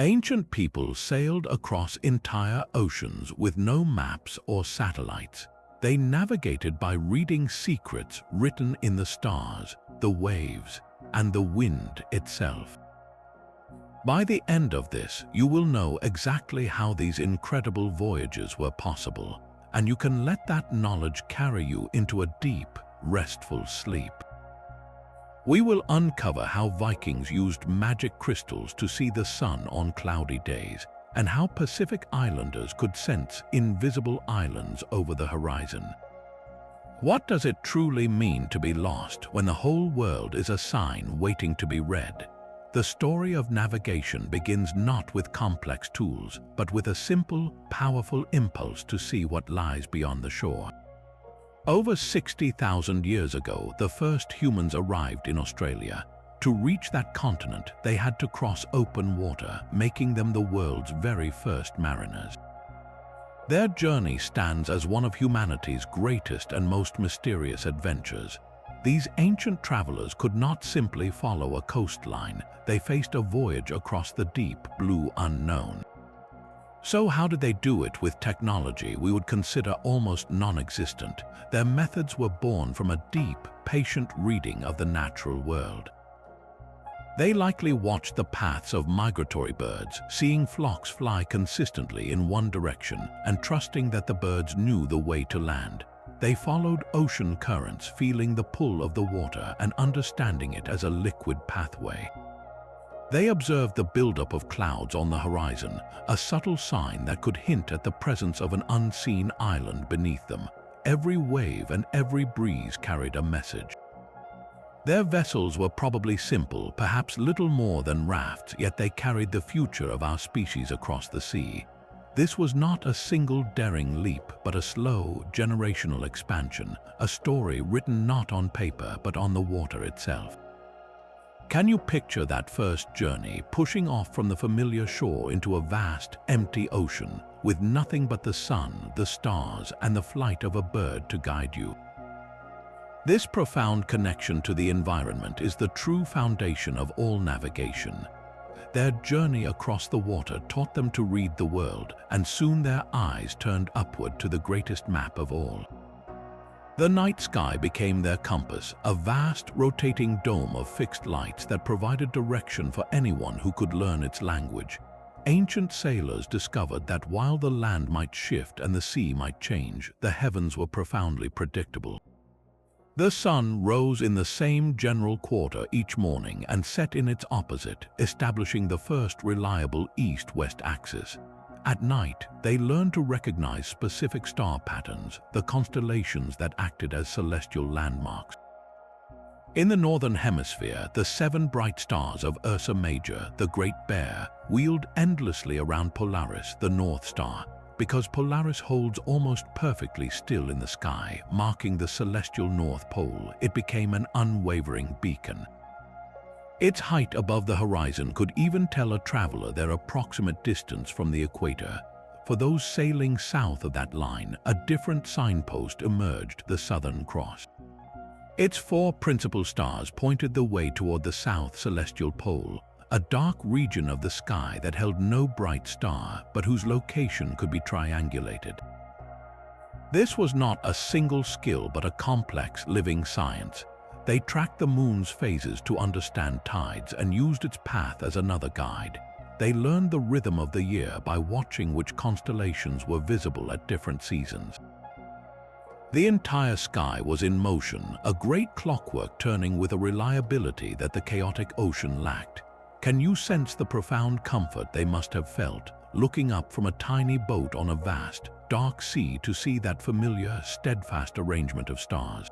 Ancient peoples sailed across entire oceans with no maps or satellites. They navigated by reading secrets written in the stars, the waves, and the wind itself. By the end of this, you will know exactly how these incredible voyages were possible, and you can let that knowledge carry you into a deep, restful sleep. We will uncover how Vikings used magic crystals to see the sun on cloudy days, and how Pacific Islanders could sense invisible islands over the horizon. What does it truly mean to be lost when the whole world is a sign waiting to be read? The story of navigation begins not with complex tools, but with a simple, powerful impulse to see what lies beyond the shore. Over 60,000 years ago, the first humans arrived in Australia. To reach that continent, they had to cross open water, making them the world's very first mariners. Their journey stands as one of humanity's greatest and most mysterious adventures. These ancient travelers could not simply follow a coastline. They faced a voyage across the deep blue unknown. So how did they do it with technology we would consider almost non-existent? Their methods were born from a deep, patient reading of the natural world. They likely watched the paths of migratory birds, seeing flocks fly consistently in one direction and trusting that the birds knew the way to land. They followed ocean currents, feeling the pull of the water and understanding it as a liquid pathway. They observed the buildup of clouds on the horizon, a subtle sign that could hint at the presence of an unseen island beneath them. Every wave and every breeze carried a message. Their vessels were probably simple, perhaps little more than rafts, yet they carried the future of our species across the sea. This was not a single daring leap, but a slow, generational expansion, a story written not on paper but on the water itself. Can you picture that first journey, pushing off from the familiar shore into a vast, empty ocean, with nothing but the sun, the stars, and the flight of a bird to guide you? This profound connection to the environment is the true foundation of all navigation. Their journey across the water taught them to read the world, and soon their eyes turned upward to the greatest map of all. The night sky became their compass, a vast, rotating dome of fixed lights that provided direction for anyone who could learn its language. Ancient sailors discovered that while the land might shift and the sea might change, the heavens were profoundly predictable. The sun rose in the same general quarter each morning and set in its opposite, establishing the first reliable east-west axis. At night, they learned to recognize specific star patterns, the constellations that acted as celestial landmarks. In the northern hemisphere, the 7 bright stars of Ursa Major, the Great Bear, wheeled endlessly around Polaris, the North Star. Because Polaris holds almost perfectly still in the sky, marking the celestial North Pole, it became an unwavering beacon. Its height above the horizon could even tell a traveler their approximate distance from the equator. For those sailing south of that line, a different signpost emerged, the Southern Cross. Its 4 principal stars pointed the way toward the south celestial pole, a dark region of the sky that held no bright star, but whose location could be triangulated. This was not a single skill, but a complex, living science. They tracked the moon's phases to understand tides and used its path as another guide. They learned the rhythm of the year by watching which constellations were visible at different seasons. The entire sky was in motion, a great clockwork turning with a reliability that the chaotic ocean lacked. Can you sense the profound comfort they must have felt, looking up from a tiny boat on a vast, dark sea to see that familiar, steadfast arrangement of stars?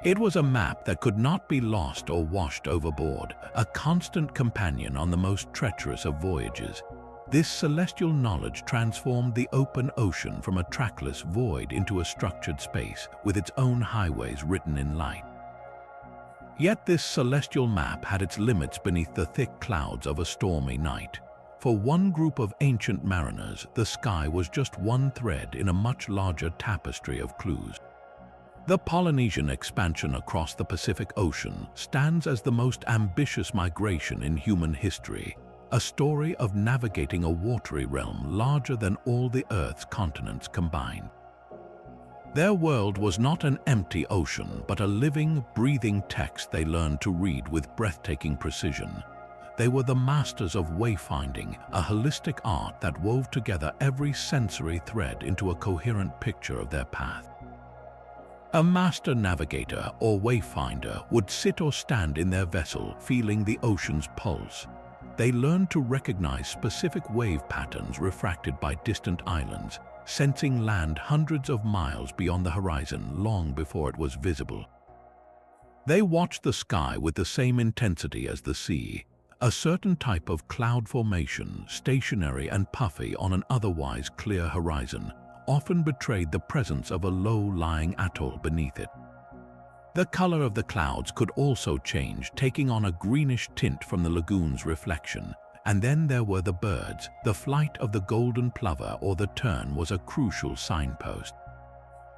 It was a map that could not be lost or washed overboard, a constant companion on the most treacherous of voyages. This celestial knowledge transformed the open ocean from a trackless void into a structured space, with its own highways written in light. Yet this celestial map had its limits beneath the thick clouds of a stormy night. For one group of ancient mariners, the sky was just one thread in a much larger tapestry of clues. The Polynesian expansion across the Pacific Ocean stands as the most ambitious migration in human history. a story of navigating a watery realm larger than all the Earth's continents combined. Their world was not an empty ocean, but a living, breathing text they learned to read with breathtaking precision. They were the masters of wayfinding, a holistic art that wove together every sensory thread into a coherent picture of their path. A master navigator or wayfinder would sit or stand in their vessel, feeling the ocean's pulse. They learned to recognize specific wave patterns refracted by distant islands, sensing land hundreds of miles beyond the horizon long before it was visible. They watched the sky with the same intensity as the sea. A certain type of cloud formation, stationary and puffy on an otherwise clear horizon, often betrayed the presence of a low-lying atoll beneath it. The color of the clouds could also change, taking on a greenish tint from the lagoon's reflection. And then there were the birds. The flight of the golden plover or the tern was a crucial signpost.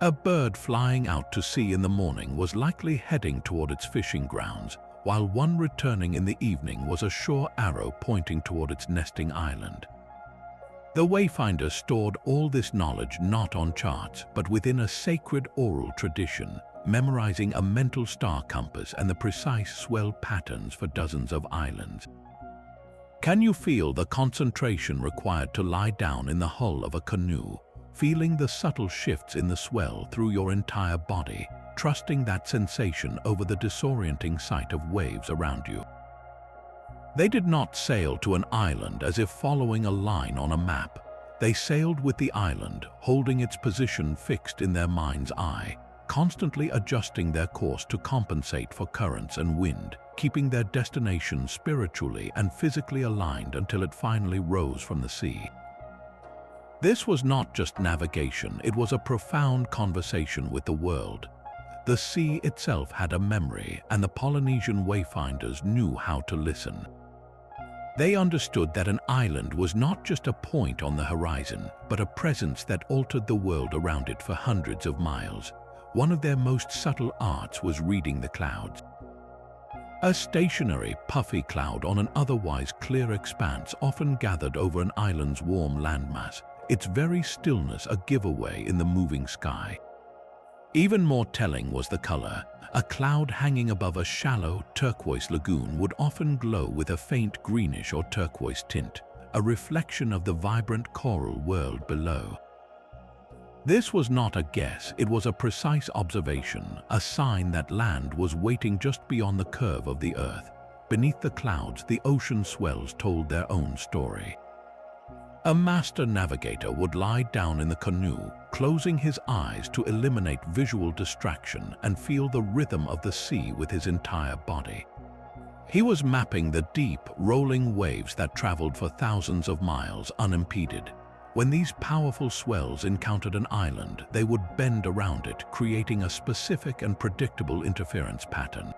A bird flying out to sea in the morning was likely heading toward its fishing grounds, while one returning in the evening was a sure arrow pointing toward its nesting island. The wayfinder stored all this knowledge not on charts, but within a sacred oral tradition, memorizing a mental star compass and the precise swell patterns for dozens of islands. Can you feel the concentration required to lie down in the hull of a canoe, feeling the subtle shifts in the swell through your entire body, trusting that sensation over the disorienting sight of waves around you? They did not sail to an island as if following a line on a map. They sailed with the island, holding its position fixed in their mind's eye, constantly adjusting their course to compensate for currents and wind, keeping their destination spiritually and physically aligned until it finally rose from the sea. This was not just navigation, it was a profound conversation with the world. The sea itself had a memory, and the Polynesian wayfinders knew how to listen. They understood that an island was not just a point on the horizon, but a presence that altered the world around it for hundreds of miles. One of their most subtle arts was reading the clouds. A stationary, puffy cloud on an otherwise clear expanse often gathered over an island's warm landmass, its very stillness a giveaway in the moving sky. Even more telling was the color. A cloud hanging above a shallow, turquoise lagoon would often glow with a faint greenish or turquoise tint, a reflection of the vibrant coral world below. This was not a guess, it was a precise observation, a sign that land was waiting just beyond the curve of the earth. Beneath the clouds, the ocean swells told their own story. A master navigator would lie down in the canoe, closing his eyes to eliminate visual distraction and feel the rhythm of the sea with his entire body. He was mapping the deep, rolling waves that traveled for thousands of miles unimpeded. When these powerful swells encountered an island, they would bend around it, creating a specific and predictable interference pattern.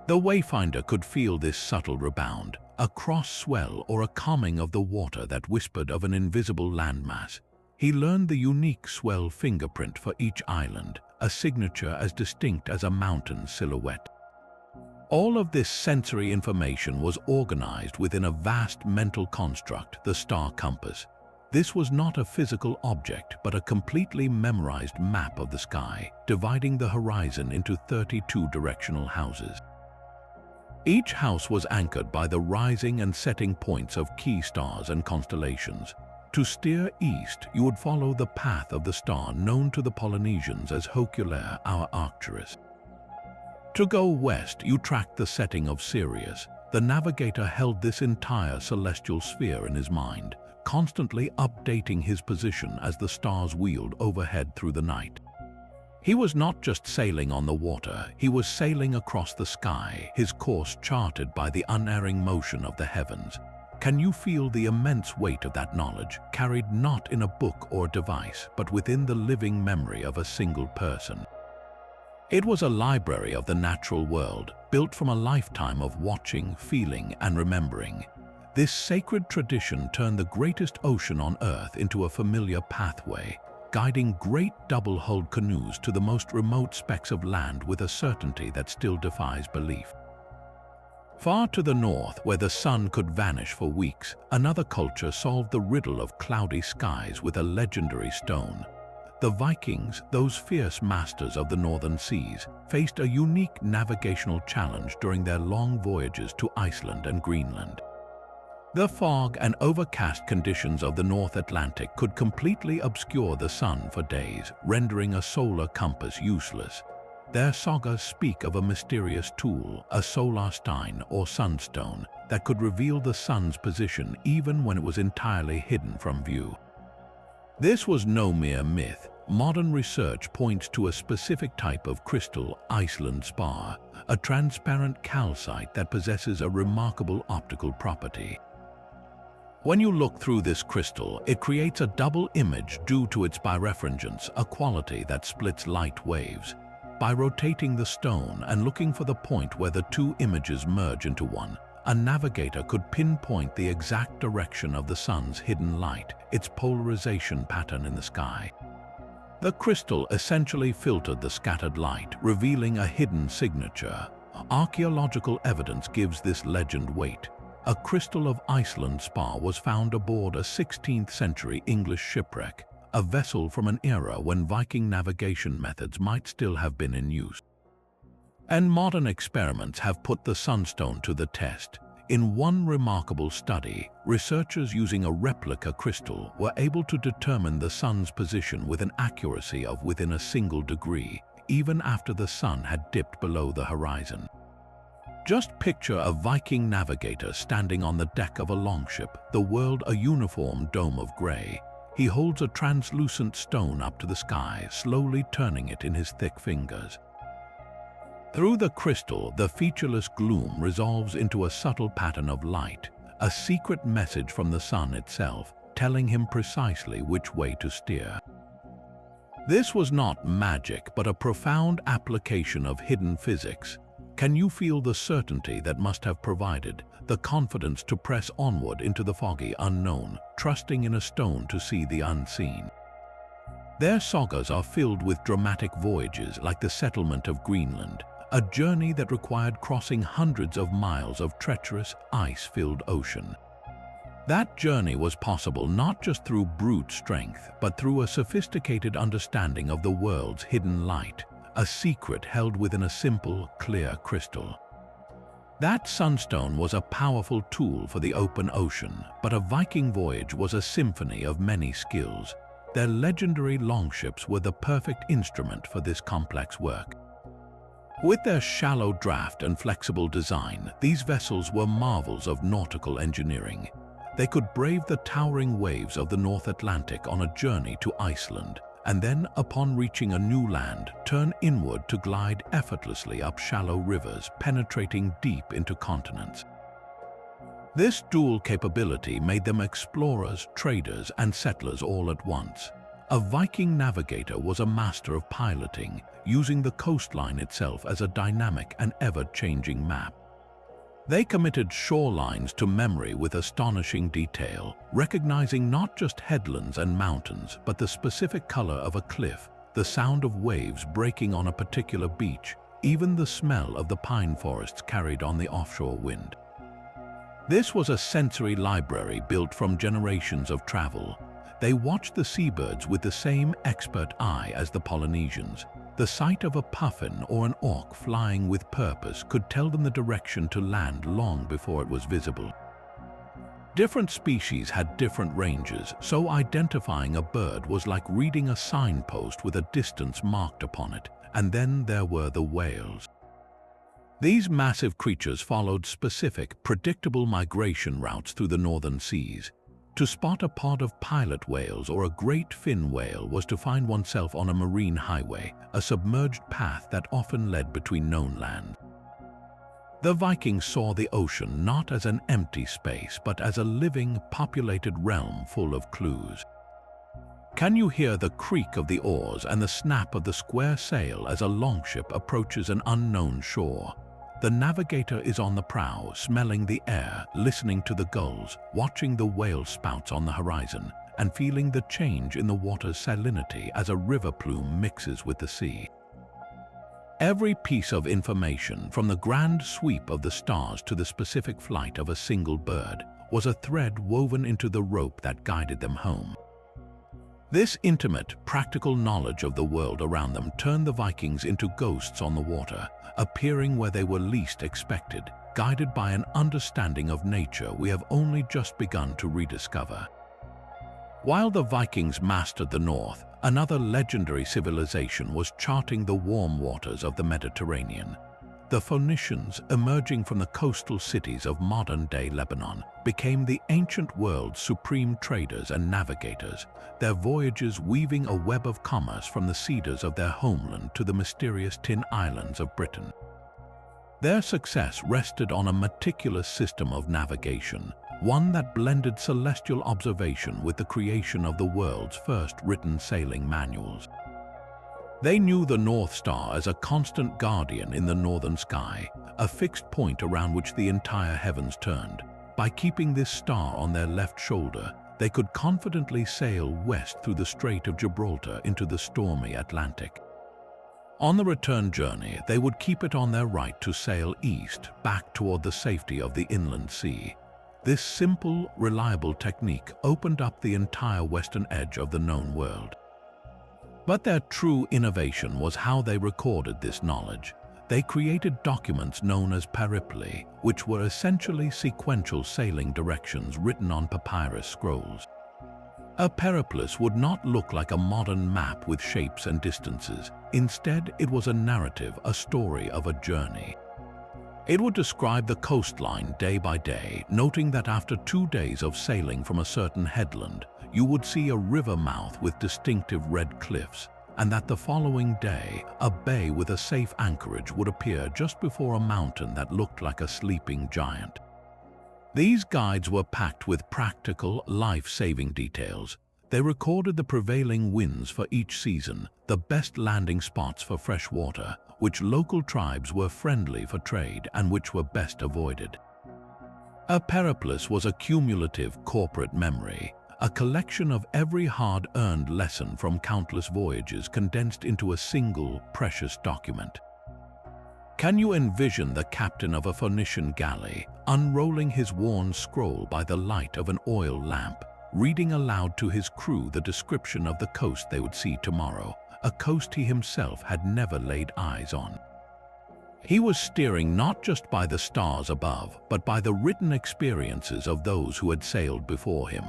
The wayfinder could feel this subtle rebound, a cross-swell or a calming of the water that whispered of an invisible landmass. He learned the unique swell fingerprint for each island, a signature as distinct as a mountain silhouette. All of this sensory information was organized within a vast mental construct, the star compass. This was not a physical object, but a completely memorized map of the sky, dividing the horizon into 32 directional houses. Each house was anchored by the rising and setting points of key stars and constellations. To steer east, you would follow the path of the star known to the Polynesians as Hoculaire, our Arcturus. To go west, you tracked the setting of Sirius. The navigator held this entire celestial sphere in his mind, constantly updating his position as the stars wheeled overhead through the night. He was not just sailing on the water, he was sailing across the sky, his course charted by the unerring motion of the heavens. Can you feel the immense weight of that knowledge, carried not in a book or device, but within the living memory of a single person? It was a library of the natural world, built from a lifetime of watching, feeling, and remembering. This sacred tradition turned the greatest ocean on Earth into a familiar pathway, guiding great double-hulled canoes to the most remote specks of land with a certainty that still defies belief. Far to the north, where the sun could vanish for weeks, another culture solved the riddle of cloudy skies with a legendary stone. The Vikings, those fierce masters of the northern seas, faced a unique navigational challenge during their long voyages to Iceland and Greenland. The fog and overcast conditions of the North Atlantic could completely obscure the sun for days, rendering a solar compass useless. Their sagas speak of a mysterious tool, a solar stein or sunstone, that could reveal the sun's position even when it was entirely hidden from view. This was no mere myth. Modern research points to a specific type of crystal, Iceland spar, a transparent calcite that possesses a remarkable optical property. When you look through this crystal, it creates a double image due to its birefringence, a quality that splits light waves. By rotating the stone and looking for the point where the two images merge into one, a navigator could pinpoint the exact direction of the sun's hidden light, its polarization pattern in the sky. The crystal essentially filtered the scattered light, revealing a hidden signature. Archaeological evidence gives this legend weight. A crystal of Iceland spar was found aboard a 16th-century English shipwreck, a vessel from an era when Viking navigation methods might still have been in use. And modern experiments have put the sunstone to the test. In one remarkable study, researchers using a replica crystal were able to determine the sun's position with an accuracy of within a single degree, even after the sun had dipped below the horizon. Just picture a Viking navigator standing on the deck of a longship, the world a uniform dome of gray. He holds a translucent stone up to the sky, slowly turning it in his thick fingers. Through the crystal, the featureless gloom resolves into a subtle pattern of light, a secret message from the sun itself, telling him precisely which way to steer. This was not magic, but a profound application of hidden physics. Can you feel the certainty that must have provided the confidence to press onward into the foggy unknown, trusting in a stone to see the unseen? Their sagas are filled with dramatic voyages like the settlement of Greenland, a journey that required crossing hundreds of miles of treacherous, ice-filled ocean. That journey was possible not just through brute strength, but through a sophisticated understanding of the world's hidden light, a secret held within a simple, clear crystal. That sunstone was a powerful tool for the open ocean, but a Viking voyage was a symphony of many skills. Their legendary longships were the perfect instrument for this complex work. With their shallow draft and flexible design, these vessels were marvels of nautical engineering. They could brave the towering waves of the North Atlantic on a journey to Iceland, and then, upon reaching a new land, turn inward to glide effortlessly up shallow rivers, penetrating deep into continents. This dual capability made them explorers, traders, and settlers all at once. A Viking navigator was a master of piloting, using the coastline itself as a dynamic and ever-changing map. They committed shorelines to memory with astonishing detail, recognizing not just headlands and mountains, but the specific color of a cliff, the sound of waves breaking on a particular beach, even the smell of the pine forests carried on the offshore wind. This was a sensory library built from generations of travel. They watched the seabirds with the same expert eye as the Polynesians. The sight of a puffin or an auk flying with purpose could tell them the direction to land long before it was visible. Different species had different ranges, so identifying a bird was like reading a signpost with a distance marked upon it. And then there were the whales. These massive creatures followed specific, predictable migration routes through the northern seas. To spot a pod of pilot whales or a great fin whale was to find oneself on a marine highway, a submerged path that often led between known land. The Vikings saw the ocean not as an empty space, but as a living, populated realm full of clues. Can you hear the creak of the oars and the snap of the square sail as a longship approaches an unknown shore? The navigator is on the prow, smelling the air, listening to the gulls, watching the whale spouts on the horizon, and feeling the change in the water's salinity as a river plume mixes with the sea. Every piece of information, from the grand sweep of the stars to the specific flight of a single bird, was a thread woven into the rope that guided them home. This intimate, practical knowledge of the world around them turned the Vikings into ghosts on the water, appearing where they were least expected, guided by an understanding of nature we have only just begun to rediscover. While the Vikings mastered the north, another legendary civilization was charting the warm waters of the Mediterranean. The Phoenicians, emerging from the coastal cities of modern-day Lebanon, became the ancient world's supreme traders and navigators, their voyages weaving a web of commerce from the cedars of their homeland to the mysterious tin islands of Britain. Their success rested on a meticulous system of navigation, one that blended celestial observation with the creation of the world's first written sailing manuals. They knew the North Star as a constant guardian in the northern sky, a fixed point around which the entire heavens turned. By keeping this star on their left shoulder, they could confidently sail west through the Strait of Gibraltar into the stormy Atlantic. On the return journey, they would keep it on their right to sail east, back toward the safety of the inland sea. This simple, reliable technique opened up the entire western edge of the known world. But their true innovation was how they recorded this knowledge. They created documents known as peripli, which were essentially sequential sailing directions written on papyrus scrolls. A periplus would not look like a modern map with shapes and distances. Instead, it was a narrative, a story of a journey. It would describe the coastline day by day, noting that after 2 days of sailing from a certain headland, you would see a river mouth with distinctive red cliffs, and that the following day, a bay with a safe anchorage would appear just before a mountain that looked like a sleeping giant. These guides were packed with practical, life-saving details. They recorded the prevailing winds for each season, the best landing spots for fresh water, which local tribes were friendly for trade and which were best avoided. A periplus was a cumulative corporate memory, a collection of every hard-earned lesson from countless voyages condensed into a single, precious document. Can you envision the captain of a Phoenician galley, unrolling his worn scroll by the light of an oil lamp, reading aloud to his crew the description of the coast they would see tomorrow, a coast he himself had never laid eyes on? He was steering not just by the stars above, but by the written experiences of those who had sailed before him.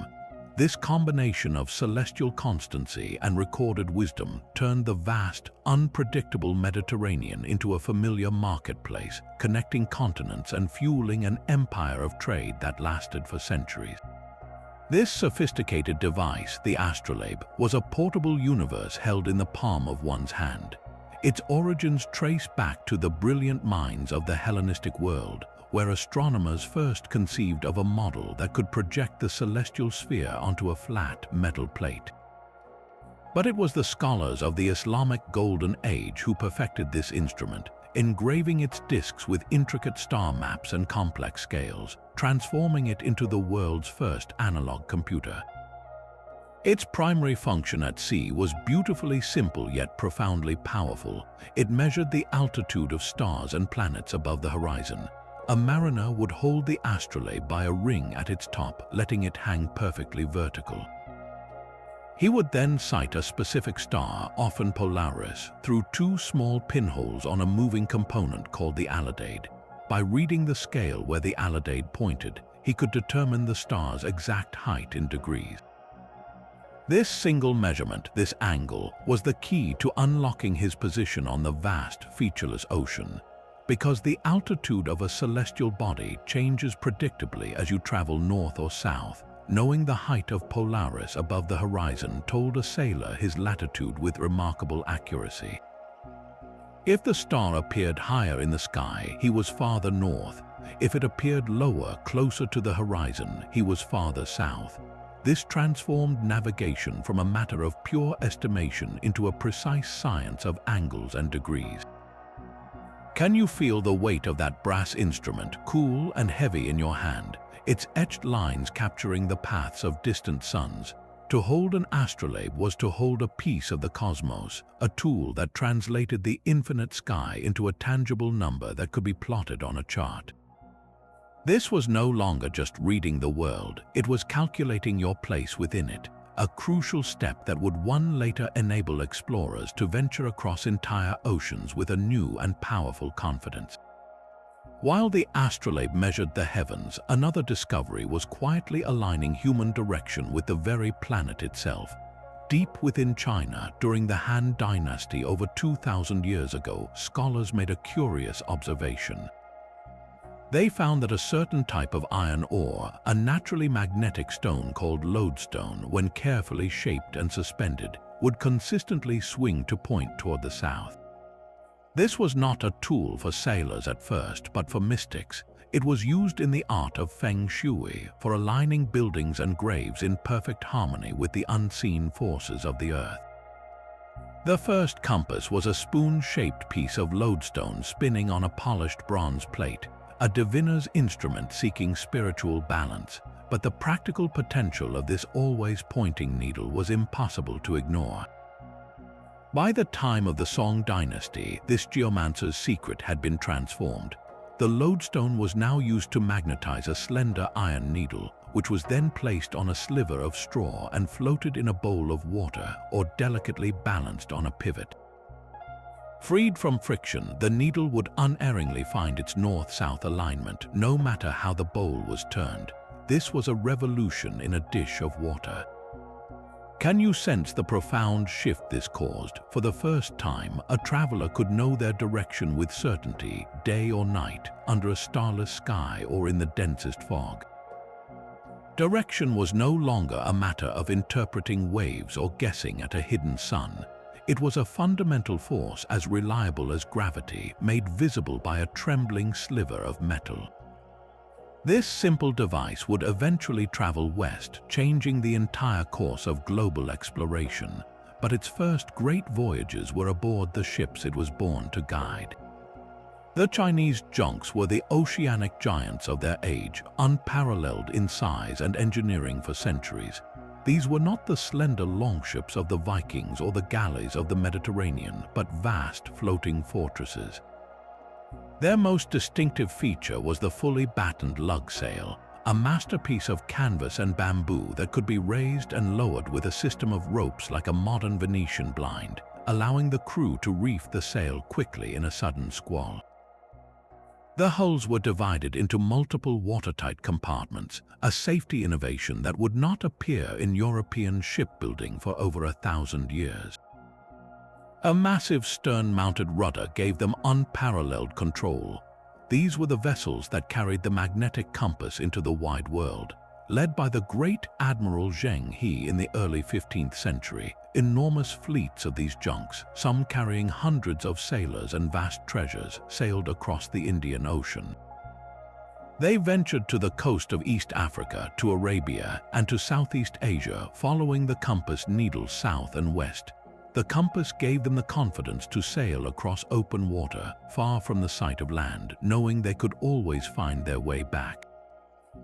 This combination of celestial constancy and recorded wisdom turned the vast, unpredictable Mediterranean into a familiar marketplace, connecting continents and fueling an empire of trade that lasted for centuries. This sophisticated device, the astrolabe, was a portable universe held in the palm of one's hand. Its origins trace back to the brilliant minds of the Hellenistic world, where astronomers first conceived of a model that could project the celestial sphere onto a flat metal plate. But it was the scholars of the Islamic Golden Age who perfected this instrument, engraving its discs with intricate star maps and complex scales, transforming it into the world's first analog computer. Its primary function at sea was beautifully simple yet profoundly powerful. It measured the altitude of stars and planets above the horizon. A mariner would hold the astrolabe by a ring at its top, letting it hang perfectly vertical. He would then sight a specific star, often Polaris, through 2 small pinholes on a moving component called the alidade. By reading the scale where the alidade pointed, he could determine the star's exact height in degrees. This single measurement, this angle, was the key to unlocking his position on the vast, featureless ocean. Because the altitude of a celestial body changes predictably as you travel north or south, knowing the height of Polaris above the horizon told a sailor his latitude with remarkable accuracy. If the star appeared higher in the sky, he was farther north. If it appeared lower, closer to the horizon, he was farther south. This transformed navigation from a matter of pure estimation into a precise science of angles and degrees. Can you feel the weight of that brass instrument, cool and heavy in your hand, its etched lines capturing the paths of distant suns? To hold an astrolabe was to hold a piece of the cosmos, a tool that translated the infinite sky into a tangible number that could be plotted on a chart. This was no longer just reading the world, it was calculating your place within it, a crucial step that would later enable explorers to venture across entire oceans with a new and powerful confidence. While the astrolabe measured the heavens, another discovery was quietly aligning human direction with the very planet itself. Deep within China, during the Han Dynasty over 2,000 years ago, scholars made a curious observation. They found that a certain type of iron ore, a naturally magnetic stone called lodestone, when carefully shaped and suspended, would consistently swing to point toward the south. This was not a tool for sailors at first, but for mystics. It was used in the art of feng shui, for aligning buildings and graves in perfect harmony with the unseen forces of the earth. The first compass was a spoon-shaped piece of lodestone spinning on a polished bronze plate, a diviner's instrument seeking spiritual balance, but the practical potential of this always pointing needle was impossible to ignore. By the time of the Song dynasty, this geomancer's secret had been transformed. The lodestone was now used to magnetize a slender iron needle, which was then placed on a sliver of straw and floated in a bowl of water or delicately balanced on a pivot. Freed from friction, the needle would unerringly find its north-south alignment, no matter how the bowl was turned. This was a revolution in a dish of water. Can you sense the profound shift this caused? For the first time, a traveler could know their direction with certainty, day or night, under a starless sky or in the densest fog. Direction was no longer a matter of interpreting waves or guessing at a hidden sun. It was a fundamental force as reliable as gravity, made visible by a trembling sliver of metal. This simple device would eventually travel west, changing the entire course of global exploration, but its first great voyages were aboard the ships it was born to guide. The Chinese junks were the oceanic giants of their age, unparalleled in size and engineering for centuries. These were not the slender longships of the Vikings or the galleys of the Mediterranean, but vast floating fortresses. Their most distinctive feature was the fully battened lug sail, a masterpiece of canvas and bamboo that could be raised and lowered with a system of ropes like a modern Venetian blind, allowing the crew to reef the sail quickly in a sudden squall. The hulls were divided into multiple watertight compartments, a safety innovation that would not appear in European shipbuilding for over 1,000 years. A massive stern-mounted rudder gave them unparalleled control. These were the vessels that carried the magnetic compass into the wide world. Led by the great Admiral Zheng He in the early 15th century, enormous fleets of these junks, some carrying hundreds of sailors and vast treasures, sailed across the Indian Ocean. They ventured to the coast of East Africa, to Arabia, and to Southeast Asia, following the compass needle south and west. The compass gave them the confidence to sail across open water, far from the sight of land, knowing they could always find their way back.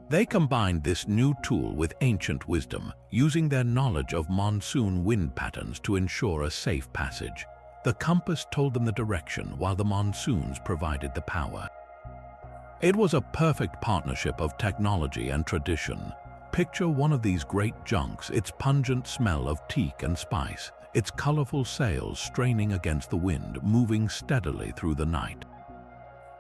They combined this new tool with ancient wisdom, using their knowledge of monsoon wind patterns to ensure a safe passage. The compass told them the direction, while the monsoons provided the power. It was a perfect partnership of technology and tradition. Picture one of these great junks, its pungent smell of teak and spice, its colorful sails straining against the wind, moving steadily through the night.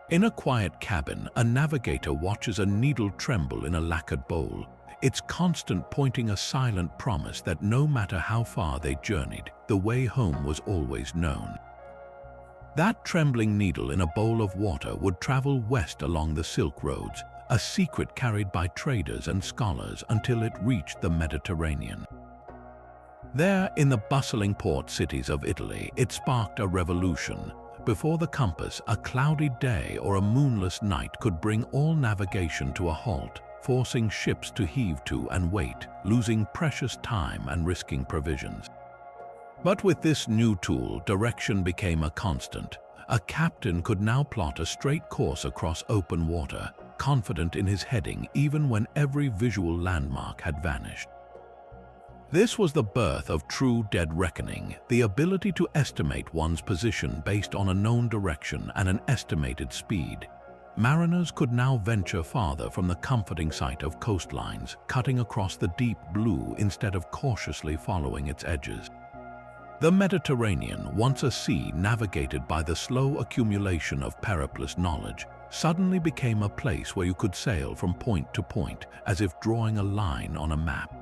In a quiet cabin, a navigator watches a needle tremble in a lacquered bowl, its constant pointing a silent promise that no matter how far they journeyed, the way home was always known. That trembling needle in a bowl of water would travel west along the Silk Roads, a secret carried by traders and scholars until it reached the Mediterranean. There, in the bustling port cities of Italy, it sparked a revolution. Before the compass, a cloudy day or a moonless night could bring all navigation to a halt, forcing ships to heave to and wait, losing precious time and risking provisions. But with this new tool, direction became a constant. A captain could now plot a straight course across open water, confident in his heading even when every visual landmark had vanished. This was the birth of true dead reckoning, the ability to estimate one's position based on a known direction and an estimated speed. Mariners could now venture farther from the comforting sight of coastlines, cutting across the deep blue instead of cautiously following its edges. The Mediterranean, once a sea navigated by the slow accumulation of periplous knowledge, suddenly became a place where you could sail from point to point, as if drawing a line on a map.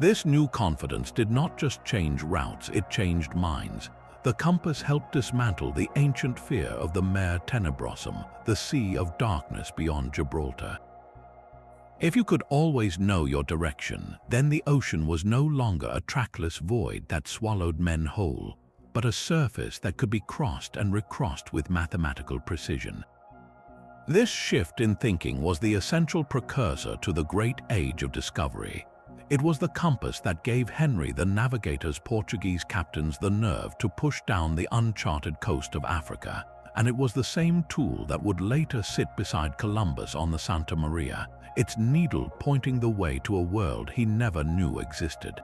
This new confidence did not just change routes, it changed minds. The compass helped dismantle the ancient fear of the Mare Tenebrosum, the sea of darkness beyond Gibraltar. If you could always know your direction, then the ocean was no longer a trackless void that swallowed men whole, but a surface that could be crossed and recrossed with mathematical precision. This shift in thinking was the essential precursor to the great age of discovery. It was the compass that gave Henry the Navigator's Portuguese captains the nerve to push down the uncharted coast of Africa, and it was the same tool that would later sit beside Columbus on the Santa Maria, its needle pointing the way to a world he never knew existed.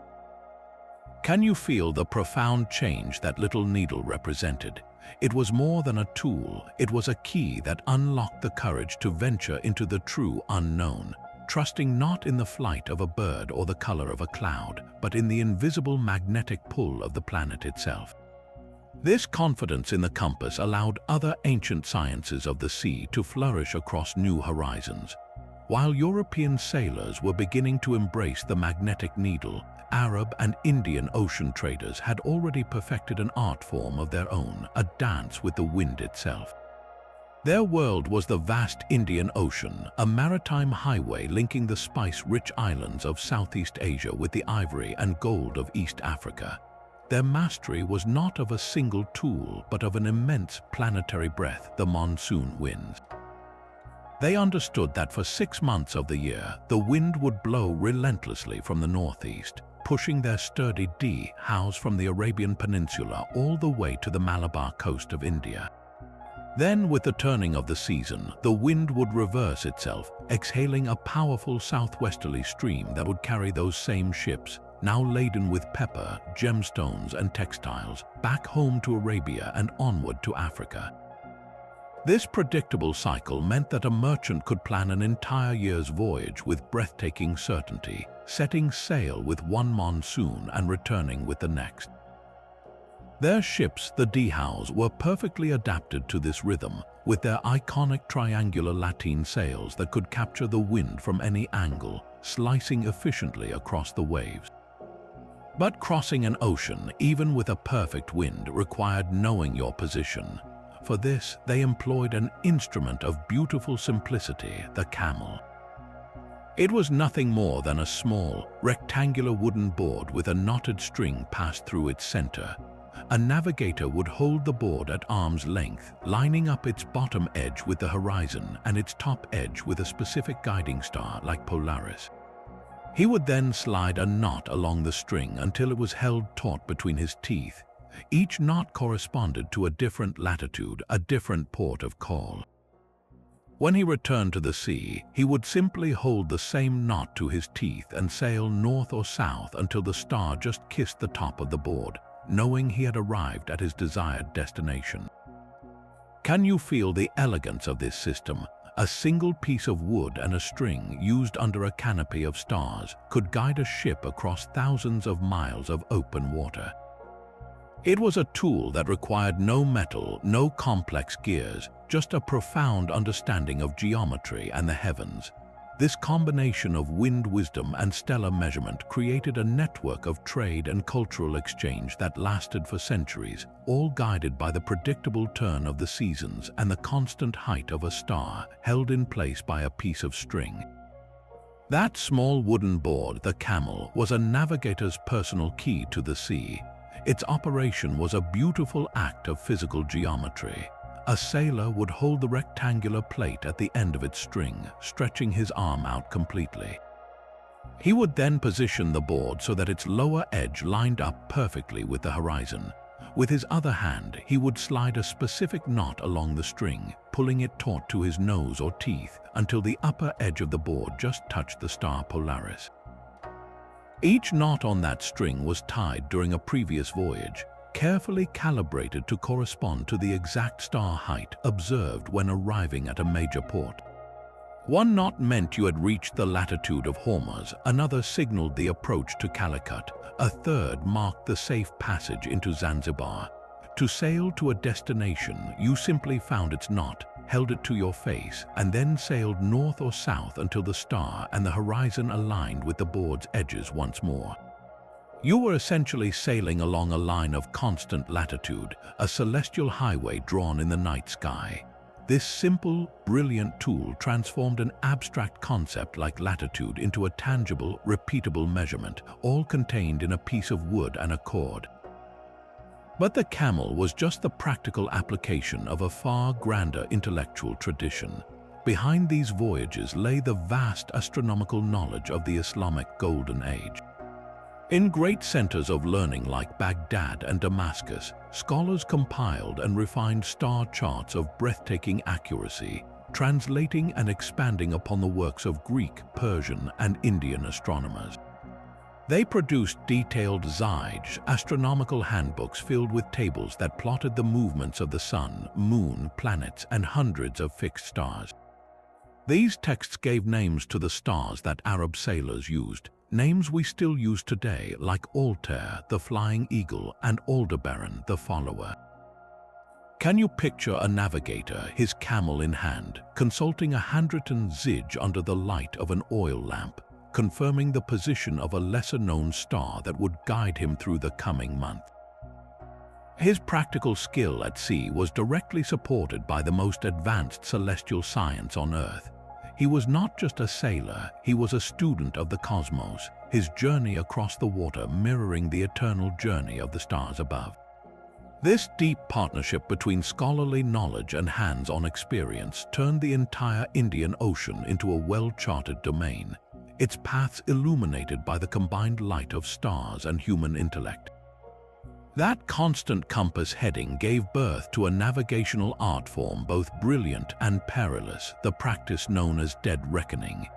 Can you feel the profound change that little needle represented? It was more than a tool, it was a key that unlocked the courage to venture into the true unknown, trusting not in the flight of a bird or the color of a cloud, but in the invisible magnetic pull of the planet itself. This confidence in the compass allowed other ancient sciences of the sea to flourish across new horizons. While European sailors were beginning to embrace the magnetic needle, Arab and Indian ocean traders had already perfected an art form of their own, a dance with the wind itself. Their world was the vast Indian Ocean, a maritime highway linking the spice-rich islands of Southeast Asia with the ivory and gold of East Africa. Their mastery was not of a single tool, but of an immense planetary breath, the monsoon winds. They understood that for 6 months of the year, the wind would blow relentlessly from the northeast, pushing their sturdy dhows from the Arabian Peninsula all the way to the Malabar coast of India. Then, with the turning of the season, the wind would reverse itself, exhaling a powerful southwesterly stream that would carry those same ships, now laden with pepper, gemstones, and textiles, back home to Arabia and onward to Africa. This predictable cycle meant that a merchant could plan an entire year's voyage with breathtaking certainty, setting sail with one monsoon and returning with the next. Their ships, the dhows, were perfectly adapted to this rhythm, with their iconic triangular lateen sails that could capture the wind from any angle, slicing efficiently across the waves. But crossing an ocean, even with a perfect wind, required knowing your position. For this, they employed an instrument of beautiful simplicity, the camel. It was nothing more than a small, rectangular wooden board with a knotted string passed through its center. A navigator would hold the board at arm's length, lining up its bottom edge with the horizon and its top edge with a specific guiding star like Polaris. He would then slide a knot along the string until it was held taut between his teeth. Each knot corresponded to a different latitude, a different port of call. When he returned to the sea, he would simply hold the same knot to his teeth and sail north or south until the star just kissed the top of the board, knowing he had arrived at his desired destination. Can you feel the elegance of this system? A single piece of wood and a string used under a canopy of stars could guide a ship across thousands of miles of open water. It was a tool that required no metal, no complex gears, just a profound understanding of geometry and the heavens. This combination of wind wisdom and stellar measurement created a network of trade and cultural exchange that lasted for centuries, all guided by the predictable turn of the seasons and the constant height of a star held in place by a piece of string. That small wooden board, the camel, was a navigator's personal key to the sea. Its operation was a beautiful act of physical geometry. A sailor would hold the rectangular plate at the end of its string, stretching his arm out completely. He would then position the board so that its lower edge lined up perfectly with the horizon. With his other hand, he would slide a specific knot along the string, pulling it taut to his nose or teeth until the upper edge of the board just touched the star Polaris. Each knot on that string was tied during a previous voyage, carefully calibrated to correspond to the exact star height observed when arriving at a major port. One knot meant you had reached the latitude of Hormuz, another signaled the approach to Calicut, a third marked the safe passage into Zanzibar. To sail to a destination, you simply found its knot, held it to your face, and then sailed north or south until the star and the horizon aligned with the board's edges once more. You were essentially sailing along a line of constant latitude, a celestial highway drawn in the night sky. This simple, brilliant tool transformed an abstract concept like latitude into a tangible, repeatable measurement, all contained in a piece of wood and a cord. But the camel was just the practical application of a far grander intellectual tradition. Behind these voyages lay the vast astronomical knowledge of the Islamic Golden Age. In great centers of learning like Baghdad and Damascus, scholars compiled and refined star charts of breathtaking accuracy, translating and expanding upon the works of Greek, Persian, and Indian astronomers. They produced detailed Voyage astronomical handbooks filled with tables that plotted the movements of the sun, moon, planets, and hundreds of fixed stars. These texts gave names to the stars that Arab sailors used, names we still use today like Altair, the flying eagle, and Aldebaran, the follower. Can you picture a navigator, his camel in hand, consulting a handwritten Zij under the light of an oil lamp, confirming the position of a lesser-known star that would guide him through the coming month? His practical skill at sea was directly supported by the most advanced celestial science on Earth. He was not just a sailor, he was a student of the cosmos, his journey across the water mirroring the eternal journey of the stars above. This deep partnership between scholarly knowledge and hands-on experience turned the entire Indian Ocean into a well-charted domain, its paths illuminated by the combined light of stars and human intellect. That constant compass heading gave birth to a navigational art form both brilliant and perilous, the practice known as dead reckoning.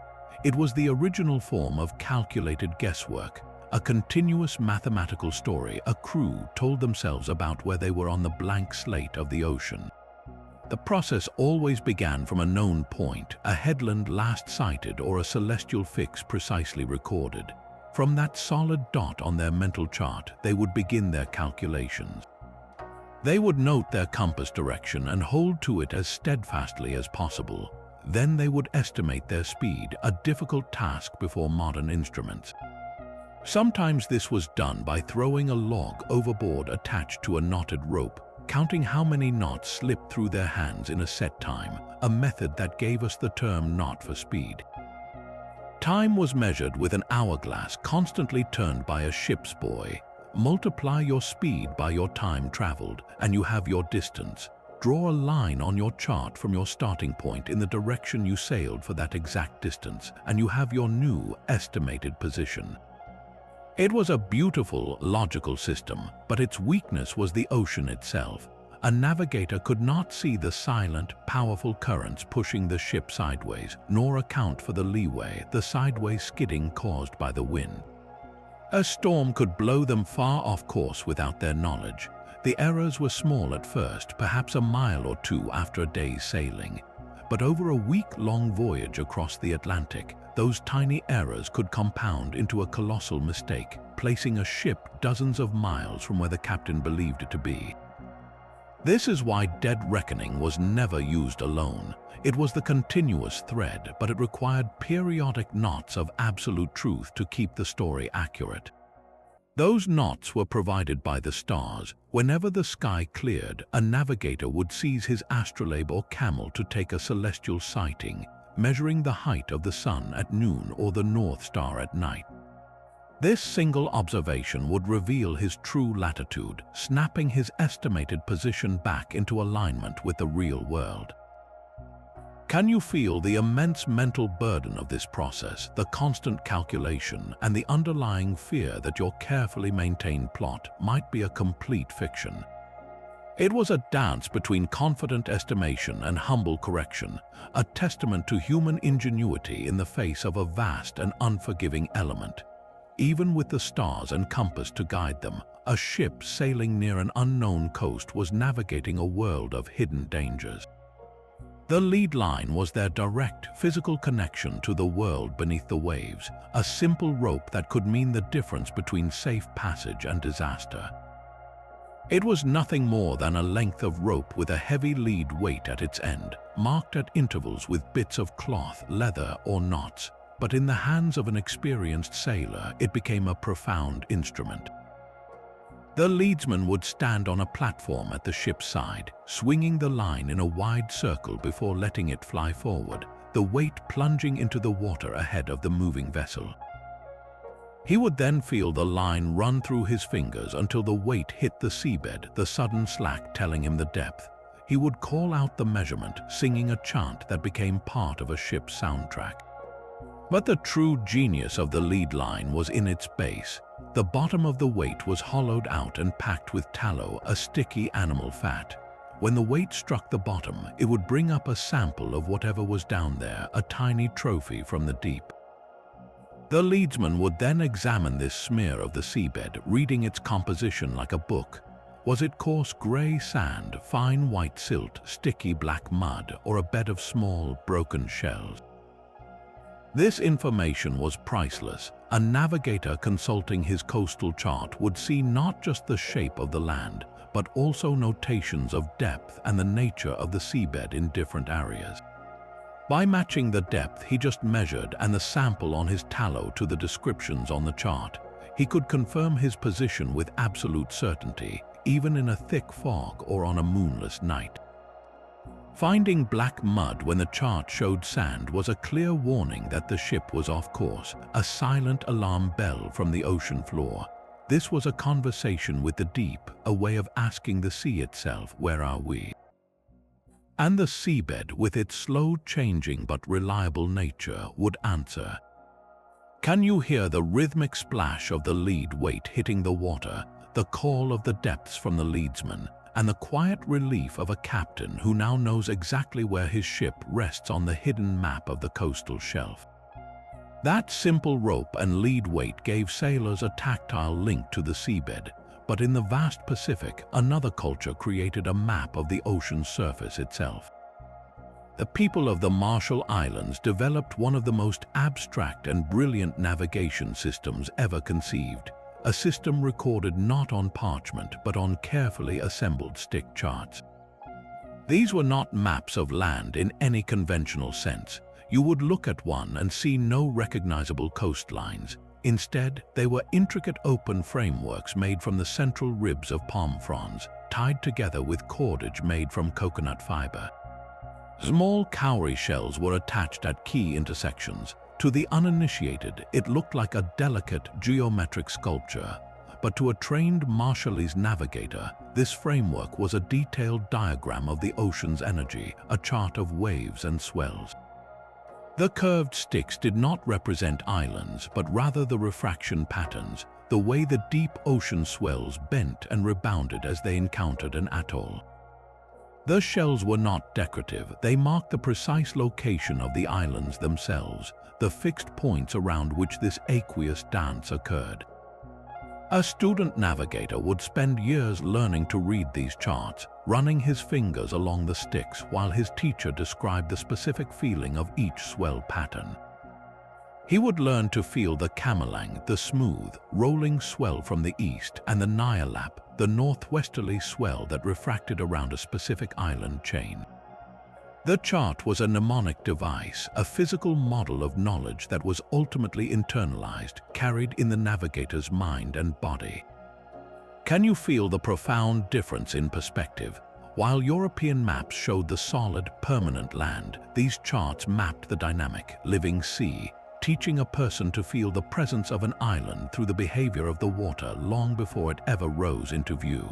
It was the original form of calculated guesswork, a continuous mathematical story a crew told themselves about where they were on the blank slate of the ocean. The process always began from a known point, a headland last sighted or a celestial fix precisely recorded. From that solid dot on their mental chart, they would begin their calculations. They would note their compass direction and hold to it as steadfastly as possible. Then they would estimate their speed, a difficult task before modern instruments. Sometimes this was done by throwing a log overboard attached to a knotted rope, counting how many knots slipped through their hands in a set time, a method that gave us the term knot for speed. Time was measured with an hourglass constantly turned by a ship's boy. Multiply your speed by your time traveled, and you have your distance. Draw a line on your chart from your starting point in the direction you sailed for that exact distance, and you have your new estimated position. It was a beautiful, logical system, but its weakness was the ocean itself. A navigator could not see the silent, powerful currents pushing the ship sideways, nor account for the leeway, the sideways skidding caused by the wind. A storm could blow them far off course without their knowledge. The errors were small at first, perhaps a mile or two after a day's sailing. But over a week-long voyage across the Atlantic, those tiny errors could compound into a colossal mistake, placing a ship dozens of miles from where the captain believed it to be. This is why dead reckoning was never used alone. It was the continuous thread, but it required periodic knots of absolute truth to keep the story accurate. Those knots were provided by the stars. Whenever the sky cleared, a navigator would seize his astrolabe or camel to take a celestial sighting, measuring the height of the sun at noon or the North Star at night. This single observation would reveal his true latitude, snapping his estimated position back into alignment with the real world. Can you feel the immense mental burden of this process, the constant calculation, and the underlying fear that your carefully maintained plot might be a complete fiction? It was a dance between confident estimation and humble correction, a testament to human ingenuity in the face of a vast and unforgiving element. Even with the stars and compass to guide them, a ship sailing near an unknown coast was navigating a world of hidden dangers. The lead line was their direct physical connection to the world beneath the waves, a simple rope that could mean the difference between safe passage and disaster. It was nothing more than a length of rope with a heavy lead weight at its end, marked at intervals with bits of cloth, leather, or knots, but in the hands of an experienced sailor, it became a profound instrument. The leadsman would stand on a platform at the ship's side, swinging the line in a wide circle before letting it fly forward, the weight plunging into the water ahead of the moving vessel. He would then feel the line run through his fingers until the weight hit the seabed, the sudden slack telling him the depth. He would call out the measurement, singing a chant that became part of a ship's soundtrack. But the true genius of the lead line was in its base. The bottom of the weight was hollowed out and packed with tallow, a sticky animal fat. When the weight struck the bottom, it would bring up a sample of whatever was down there, a tiny trophy from the deep. The leadsman would then examine this smear of the seabed, reading its composition like a book. Was it coarse gray sand, fine white silt, sticky black mud, or a bed of small, broken shells? This information was priceless. A navigator consulting his coastal chart would see not just the shape of the land, but also notations of depth and the nature of the seabed in different areas. By matching the depth he just measured and the sample on his tallow to the descriptions on the chart, he could confirm his position with absolute certainty, even in a thick fog or on a moonless night. Finding black mud when the chart showed sand was a clear warning that the ship was off course, a silent alarm bell from the ocean floor. This was a conversation with the deep, a way of asking the sea itself, "Where are we?" And the seabed, with its slow-changing but reliable nature, would answer. Can you hear the rhythmic splash of the lead weight hitting the water, the call of the depths from the leadsman, and the quiet relief of a captain who now knows exactly where his ship rests on the hidden map of the coastal shelf? That simple rope and lead weight gave sailors a tactile link to the seabed, but in the vast Pacific, another culture created a map of the ocean's surface itself. The people of the Marshall Islands developed one of the most abstract and brilliant navigation systems ever conceived, a system recorded not on parchment but on carefully assembled stick charts. These were not maps of land in any conventional sense. You would look at one and see no recognizable coastlines. Instead, they were intricate open frameworks made from the central ribs of palm fronds, tied together with cordage made from coconut fiber. Small cowrie shells were attached at key intersections. To the uninitiated, it looked like a delicate geometric sculpture, but to a trained Marshallese navigator, this framework was a detailed diagram of the ocean's energy, a chart of waves and swells. The curved sticks did not represent islands, but rather the refraction patterns, the way the deep ocean swells bent and rebounded as they encountered an atoll. The shells were not decorative, they marked the precise location of the islands themselves, the fixed points around which this aqueous dance occurred. A student navigator would spend years learning to read these charts, running his fingers along the sticks while his teacher described the specific feeling of each swell pattern. He would learn to feel the kamalang, the smooth, rolling swell from the east, and the nyalap, the northwesterly swell that refracted around a specific island chain. The chart was a mnemonic device, a physical model of knowledge that was ultimately internalized, carried in the navigator's mind and body. Can you feel the profound difference in perspective? While European maps showed the solid, permanent land, these charts mapped the dynamic, living sea, teaching a person to feel the presence of an island through the behavior of the water long before it ever rose into view.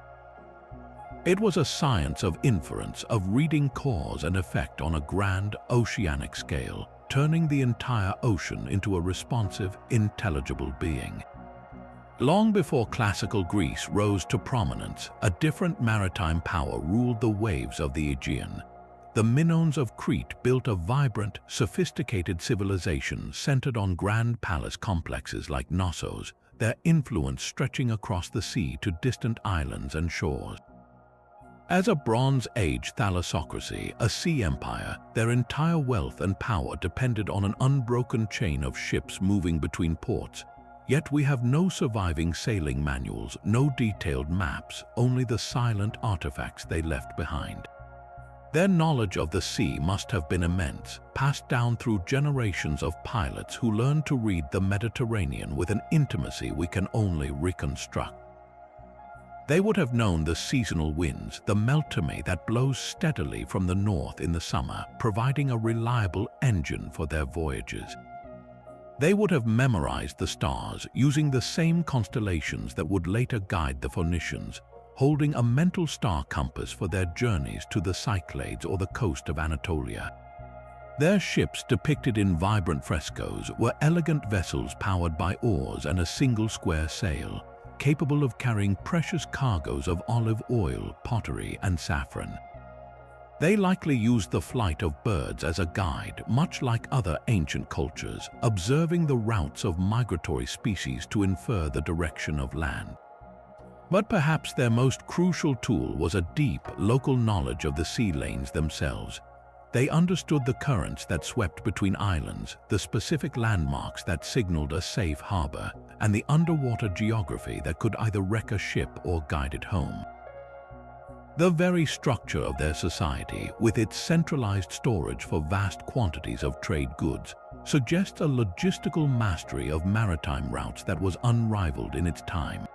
It was a science of inference, of reading cause and effect on a grand, oceanic scale, turning the entire ocean into a responsive, intelligible being. Long before classical Greece rose to prominence, a different maritime power ruled the waves of the Aegean. the Minoans of Crete built a vibrant, sophisticated civilization centered on grand palace complexes like Knossos, their influence stretching across the sea to distant islands and shores. As a Bronze Age thalassocracy, a sea empire, their entire wealth and power depended on an unbroken chain of ships moving between ports. Yet we have no surviving sailing manuals, no detailed maps, only the silent artifacts they left behind. Their knowledge of the sea must have been immense, passed down through generations of pilots who learned to read the Mediterranean with an intimacy we can only reconstruct. They would have known the seasonal winds, the meltemi that blows steadily from the north in the summer, providing a reliable engine for their voyages. They would have memorized the stars, using the same constellations that would later guide the Phoenicians, holding a mental star compass for their journeys to the Cyclades or the coast of Anatolia. Their ships, depicted in vibrant frescoes, were elegant vessels powered by oars and a single square sail, capable of carrying precious cargoes of olive oil, pottery, and saffron. They likely used the flight of birds as a guide, much like other ancient cultures, observing the routes of migratory species to infer the direction of land. But perhaps their most crucial tool was a deep, local knowledge of the sea lanes themselves. They understood the currents that swept between islands, the specific landmarks that signaled a safe harbor, and the underwater geography that could either wreck a ship or guide it home. The very structure of their society, with its centralized storage for vast quantities of trade goods, suggests a logistical mastery of maritime routes that was unrivaled in its time.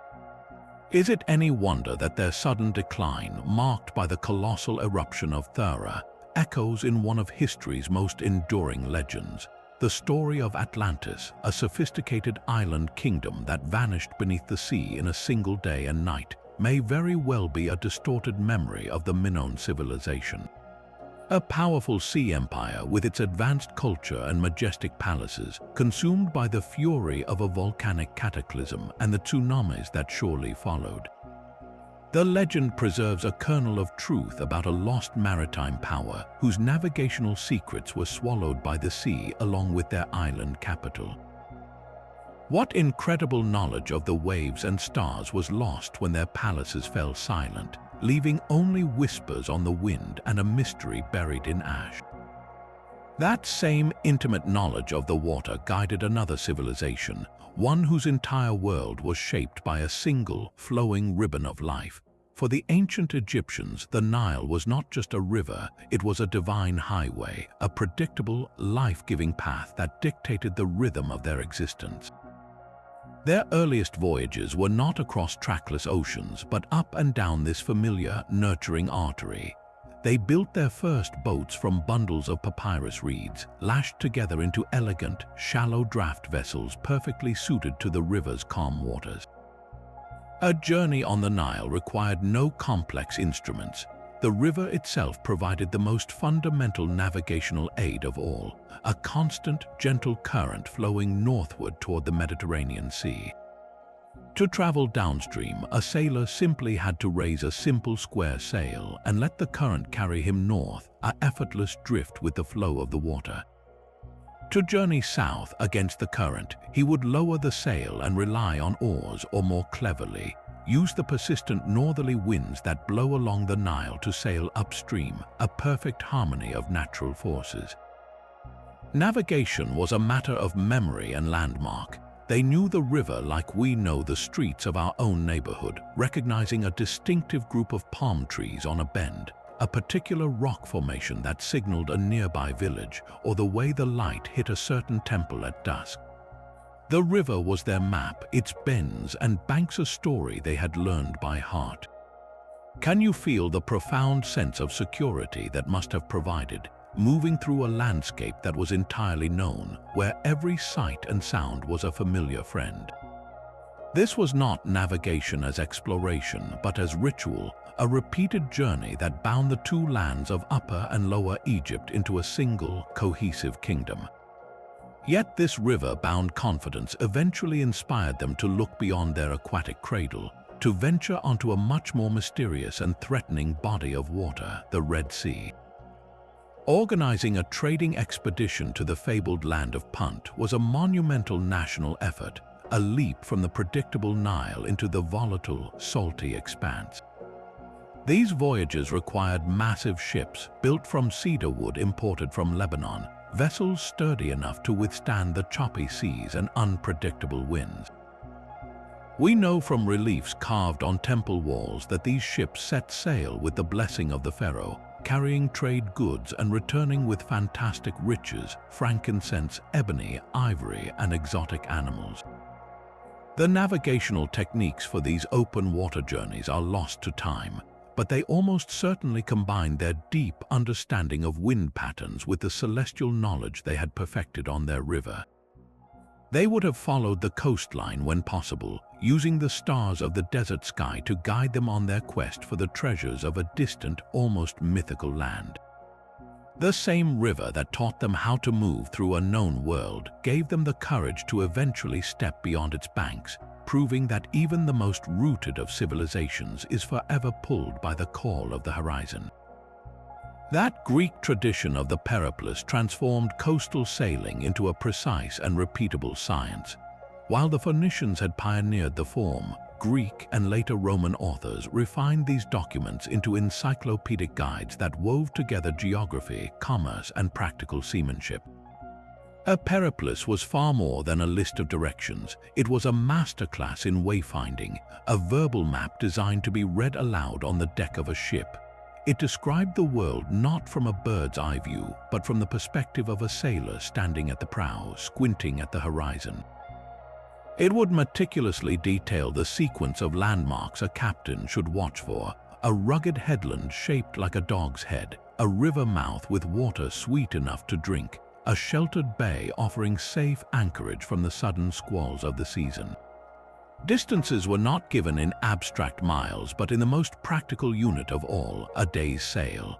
Is it any wonder that their sudden decline, marked by the colossal eruption of Thera, echoes in one of history's most enduring legends, the story of Atlantis, a sophisticated island kingdom that vanished beneath the sea in a single day and night, may very well be a distorted memory of the Minoan civilization. A powerful sea empire with its advanced culture and majestic palaces, consumed by the fury of a volcanic cataclysm and the tsunamis that surely followed. The legend preserves a kernel of truth about a lost maritime power whose navigational secrets were swallowed by the sea along with their island capital. What incredible knowledge of the waves and stars was lost when their palaces fell silent, leaving only whispers on the wind and a mystery buried in ash. That same intimate knowledge of the water guided another civilization, one whose entire world was shaped by a single, flowing ribbon of life. For the ancient Egyptians, the Nile was not just a river, it was a divine highway, a predictable, life-giving path that dictated the rhythm of their existence. Their earliest voyages were not across trackless oceans, but up and down this familiar, nurturing artery. They built their first boats from bundles of papyrus reeds, lashed together into elegant, shallow draft vessels perfectly suited to the river's calm waters. A journey on the Nile required no complex instruments. The river itself provided the most fundamental navigational aid of all, a constant, gentle current flowing northward toward the Mediterranean Sea. To travel downstream, a sailor simply had to raise a simple square sail and let the current carry him north, an effortless drift with the flow of the water. To journey south against the current, he would lower the sail and rely on oars, or more cleverly, use the persistent northerly winds that blow along the Nile to sail upstream, a perfect harmony of natural forces. Navigation was a matter of memory and landmark. They knew the river like we know the streets of our own neighborhood, recognizing a distinctive group of palm trees on a bend, a particular rock formation that signaled a nearby village, or the way the light hit a certain temple at dusk. The river was their map, its bends and banks a story they had learned by heart. Can you feel the profound sense of security that must have provided, moving through a landscape that was entirely known, where every sight and sound was a familiar friend? This was not navigation as exploration, but as ritual, a repeated journey that bound the two lands of Upper and Lower Egypt into a single, cohesive kingdom. Yet this river-bound confidence eventually inspired them to look beyond their aquatic cradle, to venture onto a much more mysterious and threatening body of water, the Red Sea. Organizing a trading expedition to the fabled land of Punt was a monumental national effort, a leap from the predictable Nile into the volatile, salty expanse. These voyages required massive ships built from cedar wood imported from Lebanon, vessels sturdy enough to withstand the choppy seas and unpredictable winds. We know from reliefs carved on temple walls that these ships set sail with the blessing of the pharaoh, carrying trade goods and returning with fantastic riches, frankincense, ebony, ivory, and exotic animals. The navigational techniques for these open water journeys are lost to time, but they almost certainly combined their deep understanding of wind patterns with the celestial knowledge they had perfected on their river. They would have followed the coastline when possible, using the stars of the desert sky to guide them on their quest for the treasures of a distant, almost mythical land. The same river that taught them how to move through a known world gave them the courage to eventually step beyond its banks, proving that even the most rooted of civilizations is forever pulled by the call of the horizon. That Greek tradition of the periplus transformed coastal sailing into a precise and repeatable science. While the Phoenicians had pioneered the form, Greek and later Roman authors refined these documents into encyclopedic guides that wove together geography, commerce, and practical seamanship. A periplus was far more than a list of directions. It was a masterclass in wayfinding, a verbal map designed to be read aloud on the deck of a ship. It described the world not from a bird's eye view, but from the perspective of a sailor standing at the prow, squinting at the horizon. It would meticulously detail the sequence of landmarks a captain should watch for: a rugged headland shaped like a dog's head, a river mouth with water sweet enough to drink, a sheltered bay offering safe anchorage from the sudden squalls of the season. Distances were not given in abstract miles, but in the most practical unit of all, a day's sail.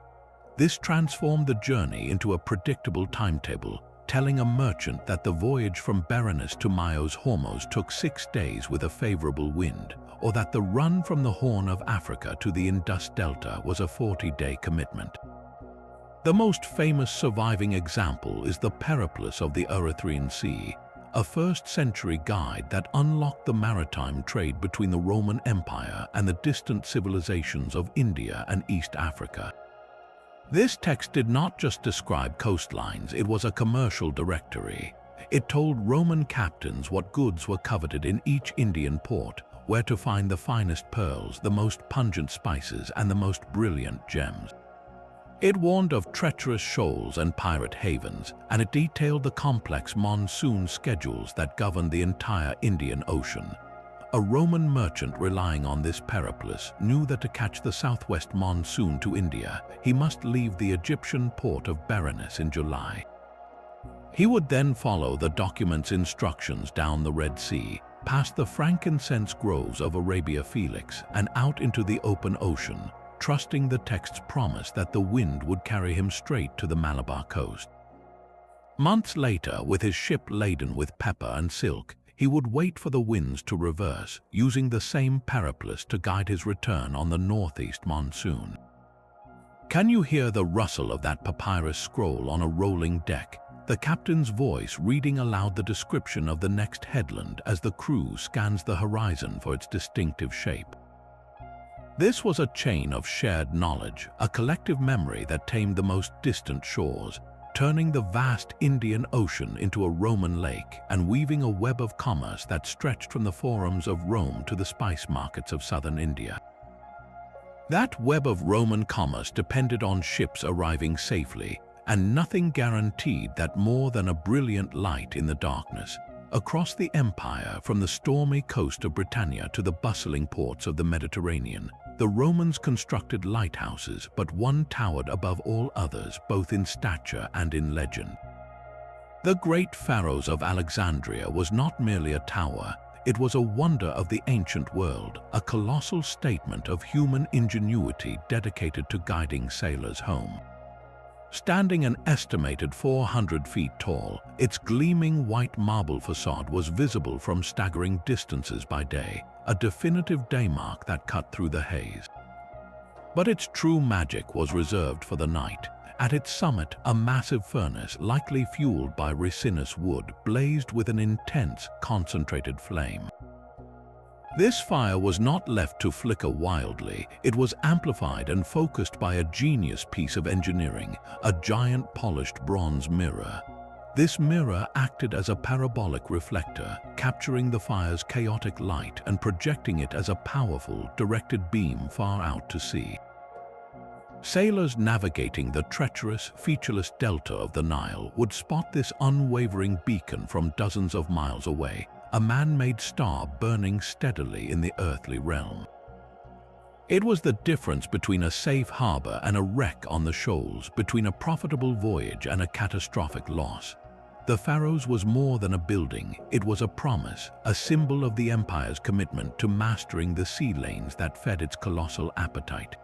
This transformed the journey into a predictable timetable, telling a merchant that the voyage from Berenice to Myos Hormuz took 6 days with a favorable wind, or that the run from the Horn of Africa to the Indus Delta was a 40-day commitment. The most famous surviving example is the Periplus of the Erythraean Sea, a 1st-century guide that unlocked the maritime trade between the Roman Empire and the distant civilizations of India and East Africa. This text did not just describe coastlines, it was a commercial directory. It told Roman captains what goods were coveted in each Indian port, where to find the finest pearls, the most pungent spices, and the most brilliant gems. It warned of treacherous shoals and pirate havens, and it detailed the complex monsoon schedules that governed the entire Indian Ocean. A Roman merchant relying on this periplus knew that to catch the southwest monsoon to India, he must leave the Egyptian port of Berenice in July. He would then follow the document's instructions down the Red Sea, past the frankincense groves of Arabia Felix, and out into the open ocean, trusting the text's promise that the wind would carry him straight to the Malabar coast. Months later, with his ship laden with pepper and silk, he would wait for the winds to reverse, using the same periplus to guide his return on the northeast monsoon. Can you hear the rustle of that papyrus scroll on a rolling deck, the captain's voice reading aloud the description of the next headland as the crew scans the horizon for its distinctive shape? This was a chain of shared knowledge, a collective memory that tamed the most distant shores, turning the vast Indian Ocean into a Roman lake and weaving a web of commerce that stretched from the forums of Rome to the spice markets of southern India. That web of Roman commerce depended on ships arriving safely, and nothing guaranteed that more than a brilliant light in the darkness. Across the empire, from the stormy coast of Britannia to the bustling ports of the Mediterranean, the Romans constructed lighthouses, but one towered above all others, both in stature and in legend. The great Pharos of Alexandria was not merely a tower, it was a wonder of the ancient world, a colossal statement of human ingenuity dedicated to guiding sailors home. Standing an estimated 400 feet tall, its gleaming white marble facade was visible from staggering distances by day, a definitive daymark that cut through the haze. But its true magic was reserved for the night, At its summit, a massive furnace, likely fueled by resinous wood, blazed with an intense, concentrated flame. This fire was not left to flicker wildly. It was amplified and focused by a genius piece of engineering, a giant polished bronze mirror. This mirror acted as a parabolic reflector, capturing the fire's chaotic light and projecting it as a powerful, directed beam far out to sea. Sailors navigating the treacherous, featureless delta of the Nile would spot this unwavering beacon from dozens of miles away, a man-made star burning steadily in the earthly realm. It was the difference between a safe harbor and a wreck on the shoals, between a profitable voyage and a catastrophic loss. The Pharos was more than a building, it was a promise, a symbol of the empire's commitment to mastering the sea lanes that fed its colossal appetite.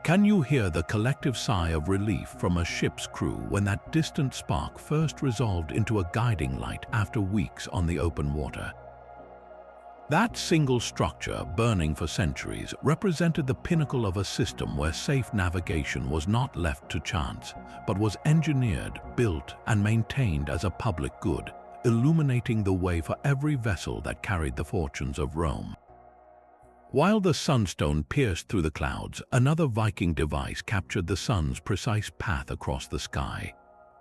Can you hear the collective sigh of relief from a ship's crew when that distant spark first resolved into a guiding light after weeks on the open water? That single structure, burning for centuries, represented the pinnacle of a system where safe navigation was not left to chance, but was engineered, built, and maintained as a public good, illuminating the way for every vessel that carried the fortunes of Rome. While the sunstone pierced through the clouds, another Viking device captured the sun's precise path across the sky.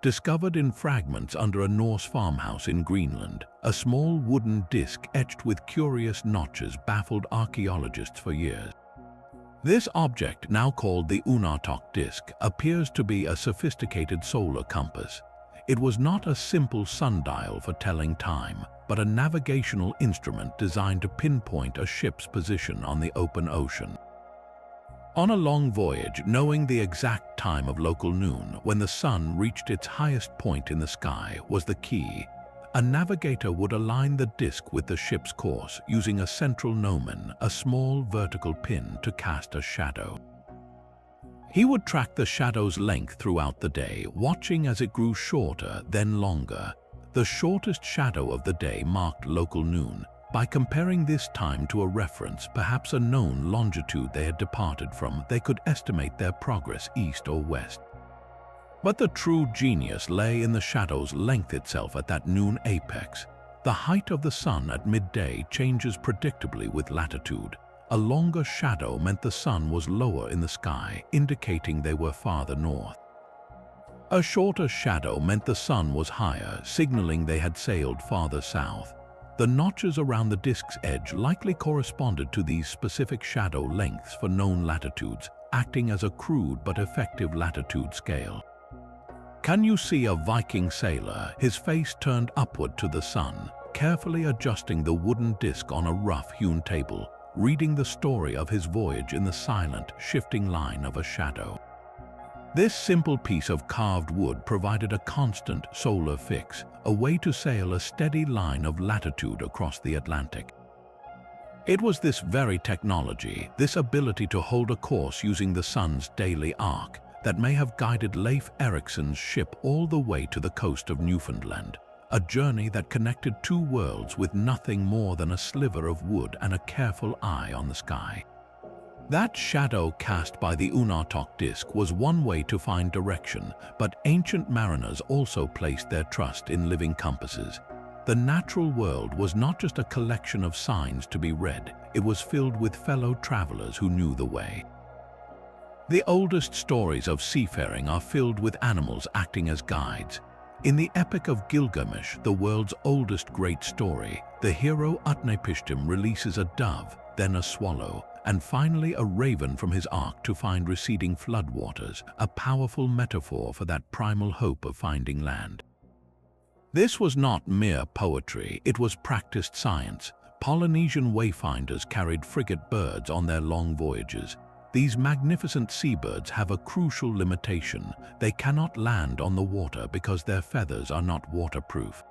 Discovered in fragments under a Norse farmhouse in Greenland, a small wooden disc etched with curious notches baffled archaeologists for years. This object, now called the Unartok disc, appears to be a sophisticated solar compass. It was not a simple sundial for telling time, but a navigational instrument designed to pinpoint a ship's position on the open ocean. On a long voyage, knowing the exact time of local noon, when the sun reached its highest point in the sky, was the key. A navigator would align the disc with the ship's course, using a central gnomon, a small vertical pin, to cast a shadow. He would track the shadow's length throughout the day, watching as it grew shorter, then longer. The shortest shadow of the day marked local noon. By comparing this time to a reference, perhaps a known longitude they had departed from, they could estimate their progress east or west. But the true genius lay in the shadow's length itself at that noon apex. The height of the sun at midday changes predictably with latitude. A longer shadow meant the sun was lower in the sky, indicating they were farther north. A shorter shadow meant the sun was higher, signaling they had sailed farther south. The notches around the disk's edge likely corresponded to these specific shadow lengths for known latitudes, acting as a crude but effective latitude scale. Can you see a Viking sailor, his face turned upward to the sun, carefully adjusting the wooden disc on a rough-hewn table, reading the story of his voyage in the silent, shifting line of a shadow? This simple piece of carved wood provided a constant solar fix, a way to sail a steady line of latitude across the Atlantic. It was this very technology, this ability to hold a course using the sun's daily arc, that may have guided Leif Erikson's ship all the way to the coast of Newfoundland, a journey that connected two worlds with nothing more than a sliver of wood and a careful eye on the sky. That shadow cast by the Unartok disc was one way to find direction, but ancient mariners also placed their trust in living compasses. The natural world was not just a collection of signs to be read, it was filled with fellow travelers who knew the way. The oldest stories of seafaring are filled with animals acting as guides. In the Epic of Gilgamesh, the world's oldest great story, the hero Utnapishtim releases a dove, then a swallow, and finally a raven from his ark to find receding floodwaters, a powerful metaphor for that primal hope of finding land. This was not mere poetry, it was practiced science. Polynesian wayfinders carried frigate birds on their long voyages. These magnificent seabirds have a crucial limitation. They cannot land on the water because their feathers are not waterproof.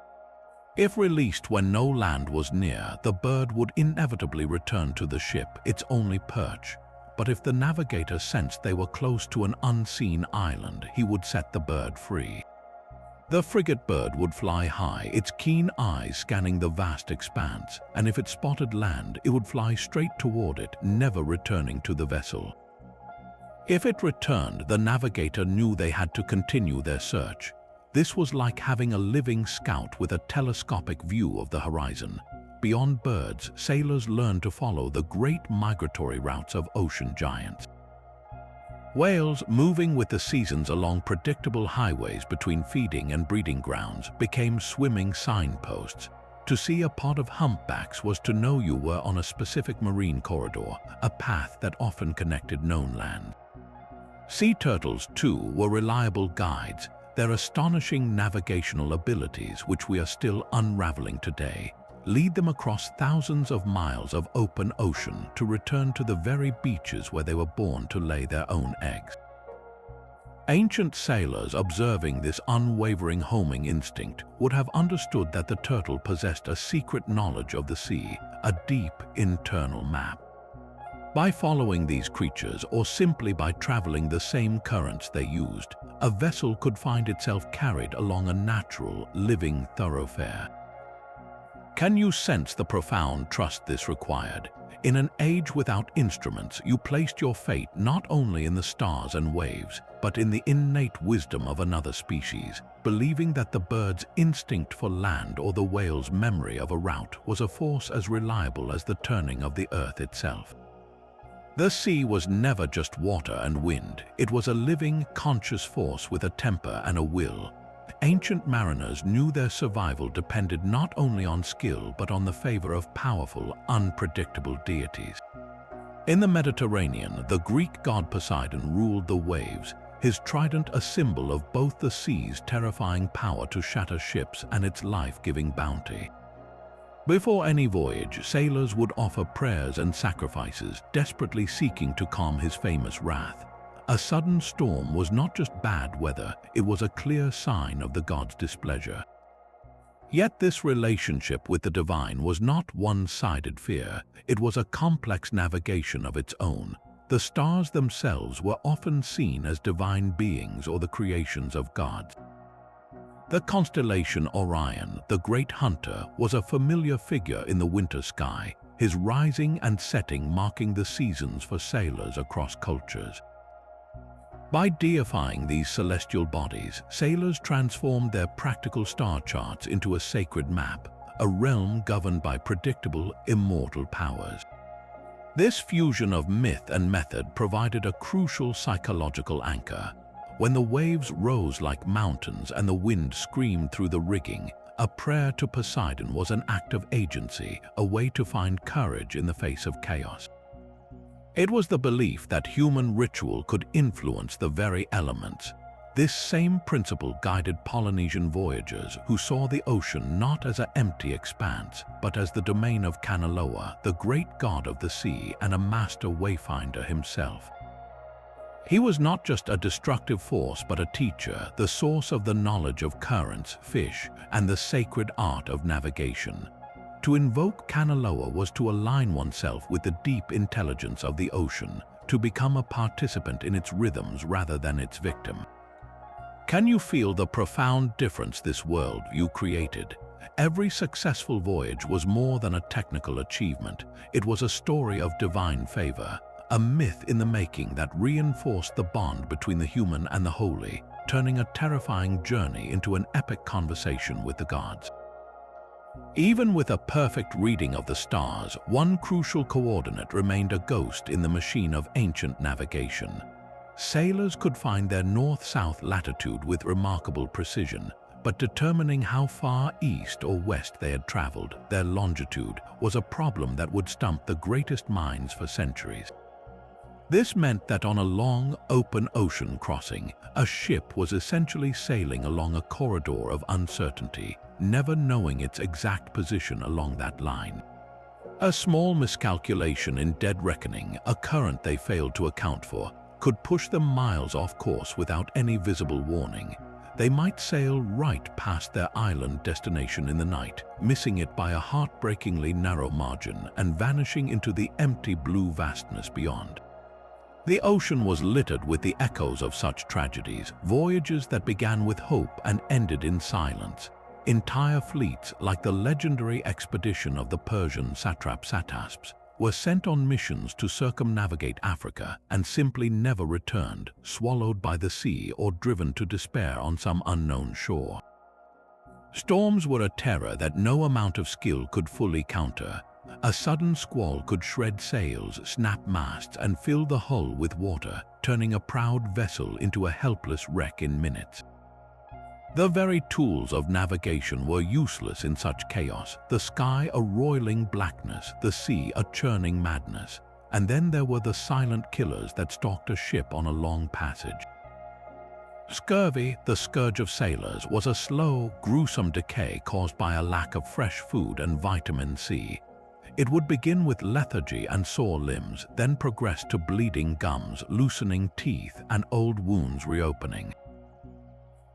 If released when no land was near, the bird would inevitably return to the ship, its only perch. But if the navigator sensed they were close to an unseen island, he would set the bird free. The frigate bird would fly high, its keen eyes scanning the vast expanse, and if it spotted land, it would fly straight toward it, never returning to the vessel. If it returned, the navigator knew they had to continue their search. This was like having a living scout with a telescopic view of the horizon. Beyond birds, sailors learned to follow the great migratory routes of ocean giants. Whales, moving with the seasons along predictable highways between feeding and breeding grounds, became swimming signposts. To see a pod of humpbacks was to know you were on a specific marine corridor, a path that often connected known land. Sea turtles, too, were reliable guides. Their astonishing navigational abilities, which we are still unraveling today, lead them across thousands of miles of open ocean to return to the very beaches where they were born to lay their own eggs. Ancient sailors, observing this unwavering homing instinct, would have understood that the turtle possessed a secret knowledge of the sea, a deep internal map. By following these creatures, or simply by traveling the same currents they used, a vessel could find itself carried along a natural, living thoroughfare. Can you sense the profound trust this required? In an age without instruments, you placed your fate not only in the stars and waves, but in the innate wisdom of another species, believing that the bird's instinct for land or the whale's memory of a route was a force as reliable as the turning of the earth itself. The sea was never just water and wind. It was a living, conscious force with a temper and a will. Ancient mariners knew their survival depended not only on skill but on the favor of powerful, unpredictable deities. In the Mediterranean, the Greek god Poseidon ruled the waves, his trident a symbol of both the sea's terrifying power to shatter ships and its life-giving bounty. Before any voyage, sailors would offer prayers and sacrifices, desperately seeking to calm his famous wrath. A sudden storm was not just bad weather, it was a clear sign of the god's displeasure. Yet this relationship with the divine was not one-sided fear, it was a complex navigation of its own. The stars themselves were often seen as divine beings or the creations of gods. The constellation Orion, the great hunter, was a familiar figure in the winter sky, his rising and setting marking the seasons for sailors across cultures. By deifying these celestial bodies, sailors transformed their practical star charts into a sacred map, a realm governed by predictable, immortal powers. This fusion of myth and method provided a crucial psychological anchor. When the waves rose like mountains and the wind screamed through the rigging, a prayer to Poseidon was an act of agency, a way to find courage in the face of chaos. It was the belief that human ritual could influence the very elements. This same principle guided Polynesian voyagers who saw the ocean not as an empty expanse, but as the domain of Kanaloa, the great god of the sea and a master wayfinder himself. He was not just a destructive force but a teacher, the source of the knowledge of currents, fish, and the sacred art of navigation. To invoke Kanaloa was to align oneself with the deep intelligence of the ocean, to become a participant in its rhythms rather than its victim. Can you feel the profound difference this worldview created? Every successful voyage was more than a technical achievement. It was a story of divine favor, a myth in the making that reinforced the bond between the human and the holy, turning a terrifying journey into an epic conversation with the gods. Even with a perfect reading of the stars, one crucial coordinate remained a ghost in the machine of ancient navigation. Sailors could find their north-south latitude with remarkable precision, but determining how far east or west they had traveled, their longitude, was a problem that would stump the greatest minds for centuries. This meant that on a long, open ocean crossing, a ship was essentially sailing along a corridor of uncertainty, never knowing its exact position along that line. A small miscalculation in dead reckoning, a current they failed to account for, could push them miles off course without any visible warning. They might sail right past their island destination in the night, missing it by a heartbreakingly narrow margin and vanishing into the empty blue vastness beyond. The ocean was littered with the echoes of such tragedies, voyages that began with hope and ended in silence. Entire fleets, like the legendary expedition of the Persian satrap Satasps, were sent on missions to circumnavigate Africa and simply never returned, swallowed by the sea or driven to despair on some unknown shore. Storms were a terror that no amount of skill could fully counter. A sudden squall could shred sails, snap masts, and fill the hull with water, turning a proud vessel into a helpless wreck in minutes. The very tools of navigation were useless in such chaos, the sky a roiling blackness, the sea a churning madness. And then there were the silent killers that stalked a ship on a long passage. Scurvy, the scourge of sailors, was a slow, gruesome decay caused by a lack of fresh food and vitamin C. It would begin with lethargy and sore limbs, then progress to bleeding gums, loosening teeth, and old wounds reopening.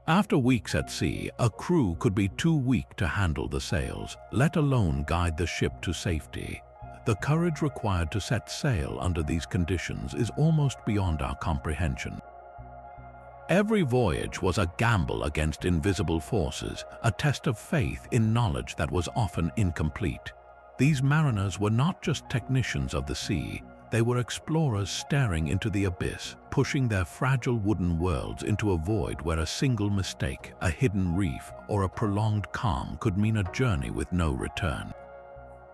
After weeks at sea, a crew could be too weak to handle the sails, let alone guide the ship to safety. The courage required to set sail under these conditions is almost beyond our comprehension. Every voyage was a gamble against invisible forces, a test of faith in knowledge that was often incomplete. These mariners were not just technicians of the sea, they were explorers staring into the abyss, pushing their fragile wooden worlds into a void where a single mistake, a hidden reef, or a prolonged calm could mean a journey with no return.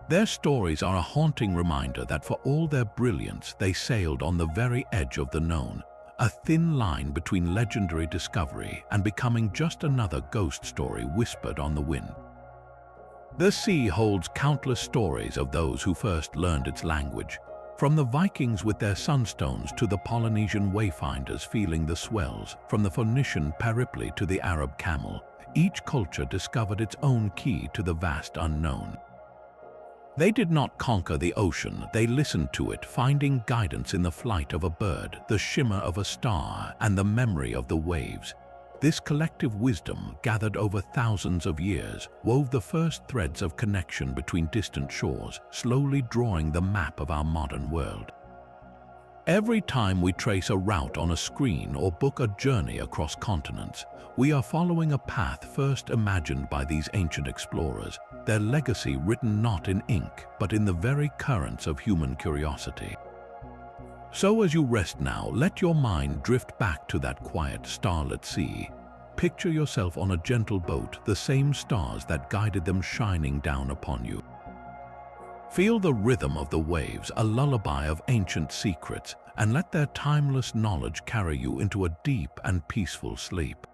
Their stories are a haunting reminder that for all their brilliance, they sailed on the very edge of the known, a thin line between legendary discovery and becoming just another ghost story whispered on the wind. The sea holds countless stories of those who first learned its language, from the Vikings with their sunstones to the Polynesian wayfinders feeling the swells, from the Phoenician periply to the Arab camel. Each culture discovered its own key to the vast unknown. They did not conquer the ocean, they listened to it, finding guidance in the flight of a bird, the shimmer of a star, and the memory of the waves. This collective wisdom, gathered over thousands of years, wove the first threads of connection between distant shores, slowly drawing the map of our modern world. Every time we trace a route on a screen or book a journey across continents, we are following a path first imagined by these ancient explorers, their legacy written not in ink, but in the very currents of human curiosity. So as you rest now, let your mind drift back to that quiet, starlit sea. Picture yourself on a gentle boat, the same stars that guided them shining down upon you. Feel the rhythm of the waves, a lullaby of ancient secrets, and let their timeless knowledge carry you into a deep and peaceful sleep.